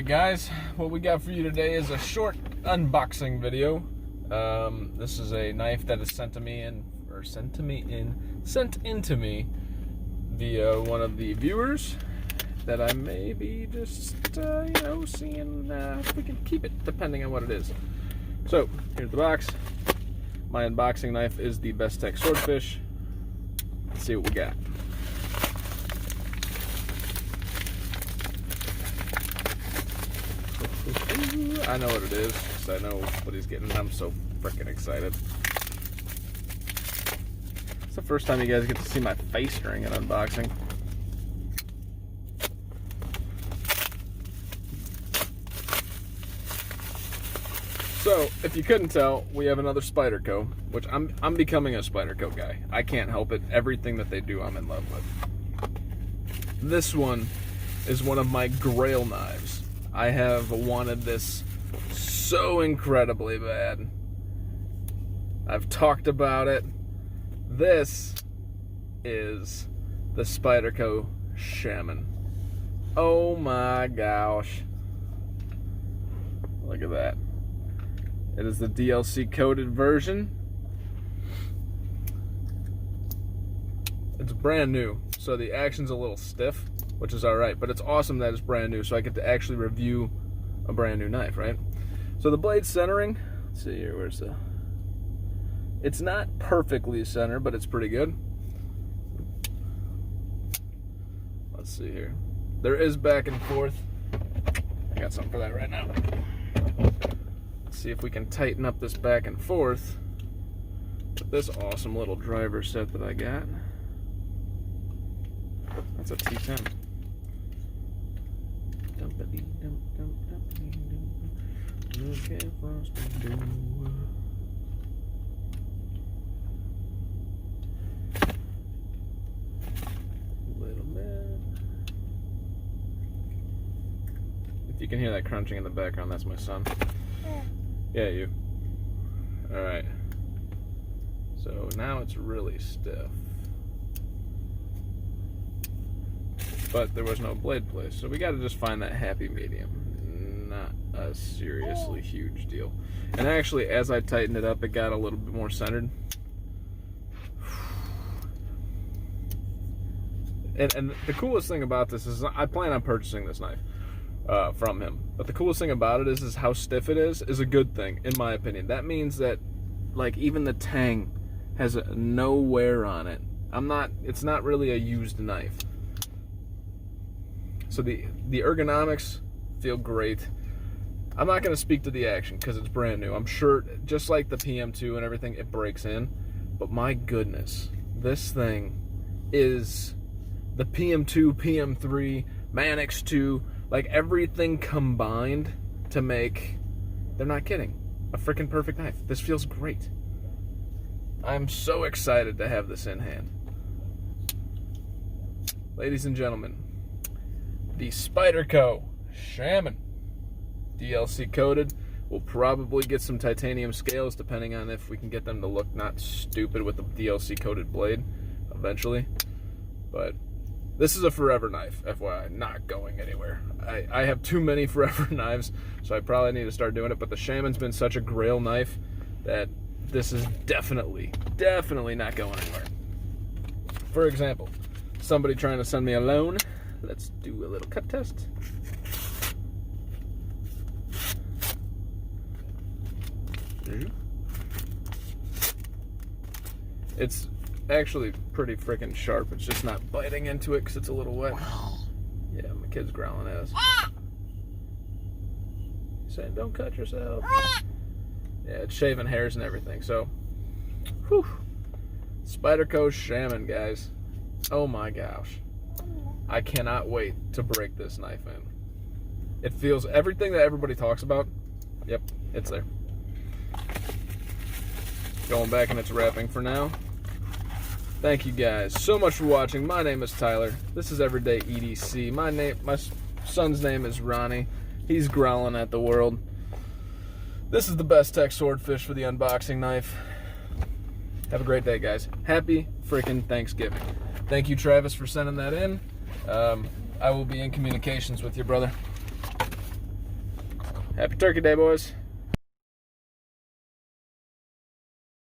guys, what we got for you today is a short unboxing video. This is a knife that is sent into me via one of the viewers that I may be just seeing if we can keep it, depending on what it is. So here's the box. My unboxing knife is the Bestech Swordfish. Let's see what we got. I know what it is, because I know what he's getting. I'm so freaking excited. It's the first time you guys get to see my face during an unboxing. So, if you couldn't tell, we have another Spyderco, which I'm becoming a Spyderco guy. I can't help it. Everything that they do, I'm in love with. This one is one of my grail knives. I have wanted this so incredibly bad. I've talked about it. This is the Spyderco Shaman. Oh my gosh. Look at that. It is the DLC coded version. It's brand new, so the action's a little stiff, which is alright, but it's awesome that it's brand new, so I get to actually review a brand new knife, right? So the blade centering, let's see here, where's the... It's not perfectly centered, but it's pretty good. Let's see here. There is back and forth. I got something for that right now. Let's see if we can tighten up this back and forth with this awesome little driver set that I got. That's a T10. Little bit. If you can hear that crunching in the background, that's my son. Yeah, you. Alright. So now it's really stiff. But there was no blade place, so we got to just find that happy medium. Not a seriously huge deal. And actually, as I tightened it up, it got a little bit more centered. And the coolest thing about this is I plan on purchasing this knife from him. But the coolest thing about it is how stiff it is a good thing, in my opinion. That means that, like, even the tang has no wear on it. It's not really a used knife. So the ergonomics feel great. I'm not going to speak to the action because it's brand new. I'm sure, just like the PM2 and everything, it breaks in. But my goodness, this thing is the PM2, PM3, Manix 2, like everything combined to make, they're not kidding, a freaking perfect knife. This feels great. I'm so excited to have this in hand. Ladies and gentlemen, the Spyderco Shaman, DLC coded. We'll probably get some titanium scales depending on if we can get them to look not stupid with the DLC coded blade eventually. But this is a forever knife, FYI, not going anywhere. I have too many forever knives, so I probably need to start doing it, but the Shaman's been such a grail knife that this is definitely not going anywhere. For example, somebody trying to send me a loan. Let's do a little cut test. It's actually pretty freaking sharp. It's just not biting into it because it's a little wet. Yeah, my kid's growling at us. He's saying, don't cut yourself. Yeah, it's shaving hairs and everything. So, whew. Spyderco Shaman, guys. Oh my gosh. I cannot wait to break this knife in. It feels everything that everybody talks about. Yep, it's there. Going back in its wrapping for now. Thank you guys so much for watching. My name is Tyler. This is Everyday EDC. My son's name is Ronnie. He's growling at the world. This is the Bestech Swordfish for the unboxing knife. Have a great day, guys. Happy freaking Thanksgiving. Thank you, Travis, for sending that in. I will be in communications with you, brother. Happy Turkey Day, boys.